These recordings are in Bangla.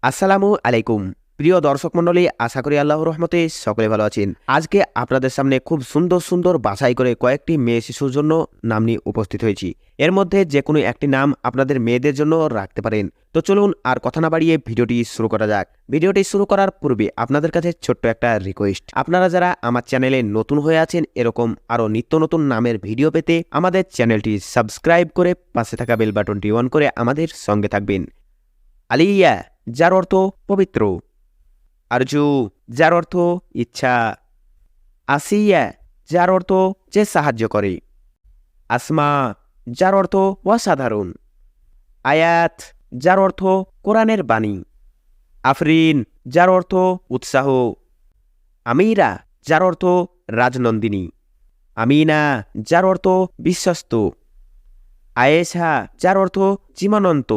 আসসালামু আলাইকুম প্রিয় দর্শক মণ্ডলী, আশা করি আল্লাহর রহমতে সকলে ভালো আছেন। আজকে আপনাদের সামনে খুব সুন্দর সুন্দর বাছাই করে কয়েকটি মেয়ে শিশুর জন্য নাম নিয়ে উপস্থিত হয়েছি। এর মধ্যে যে কোনো একটি নাম আপনাদের মেয়েদের জন্য রাখতে পারেন। তো চলুন আর কথা না বাড়িয়ে ভিডিওটি শুরু করা যাক। ভিডিওটি শুরু করার পূর্বে আপনাদের কাছে ছোট্ট একটা রিকোয়েস্ট, আপনারা যারা আমার চ্যানেলে নতুন হয়ে আছেন এরকম আরও নিত্য নতুন নামের ভিডিও পেতে আমাদের চ্যানেলটি সাবস্ক্রাইব করে পাশে থাকা বেল বাটনটি অন করে আমাদের সঙ্গে থাকবেন। আলিয়া, যার অর্থ পবিত্র। আরজু, যার অর্থ ইচ্ছা। আসিয়া, যার অর্থ যে সাহায্য করে। আসমা, যার অর্থ অসাধারণ। আয়াত, যার অর্থ কোরআনের বাণী। আফরিন, যার অর্থ উৎসাহ। আমিরা, যার অর্থ রাজনন্দিনী। আমিনা, যার অর্থ বিশ্বস্ত। আয়েশা, যার অর্থ জীবনন্ত।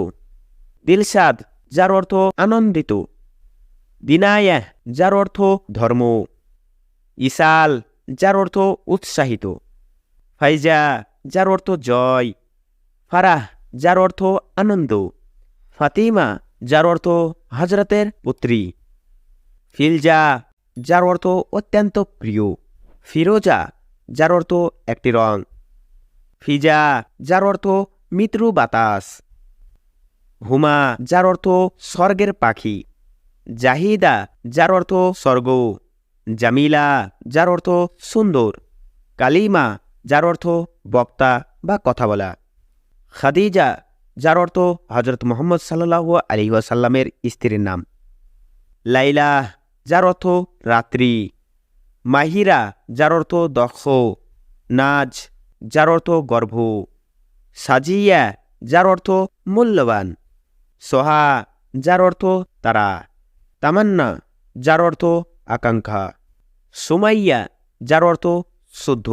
দিলশাদ, যার অর্থ আনন্দিত। দিনায়া, যার অর্থ ধর্ম। ইসাল, যার অর্থ উৎসাহিত। ফাইজা, যার অর্থ জয়। ফারাহ, যার অর্থ আনন্দ। ফাতিমা, যার অর্থ হজরতের পুত্রী। ফিলজা, যার অর্থ অত্যন্ত প্রিয়। ফিরোজা, যার অর্থ একটি রং। ফিজা, যার অর্থ মৃত্যু বাতাস। হুমা, যার অর্থ স্বর্গের পাখি। জাহিদা, যার অর্থ স্বর্গ। জামিলা, যার অর্থ সুন্দর। কালিমা, যার অর্থ বক্তা বা কথা বলা। খাদিজা, যার অর্থ হজরত মোহাম্মদ সাল্লাল্লাহু আলাইহি ওয়াসাল্লামের স্ত্রীর নাম। লাইলা, যার অর্থ রাত্রি। মাহিরা, যার অর্থ দক্ষ। নাজ, যার অর্থ গর্ভ। সাজিয়া, যার অর্থ মূল্যবান। সোহা, যার অর্থ তারা। তামান্না, যার অর্থ আকাঙ্ক্ষা। সুমাইয়া, যার অর্থ শুদ্ধ।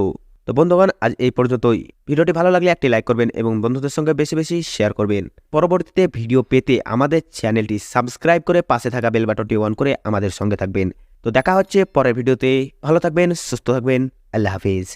তো বন্ধুগণ, আজ এই পর্যন্তই। ভিডিওটি ভালো লাগলে একটি লাইক করবেন এবং বন্ধুদের সঙ্গে বেশি বেশি শেয়ার করবেন। পরবর্তীতে ভিডিও পেতে আমাদের চ্যানেলটি সাবস্ক্রাইব করে পাশে থাকা বেল বাটনটি অন করে আমাদের সঙ্গে থাকবেন। তো দেখা হচ্ছে পরের ভিডিওতে। ভালো থাকবেন, সুস্থ থাকবেন। আল্লাহ হাফিজ।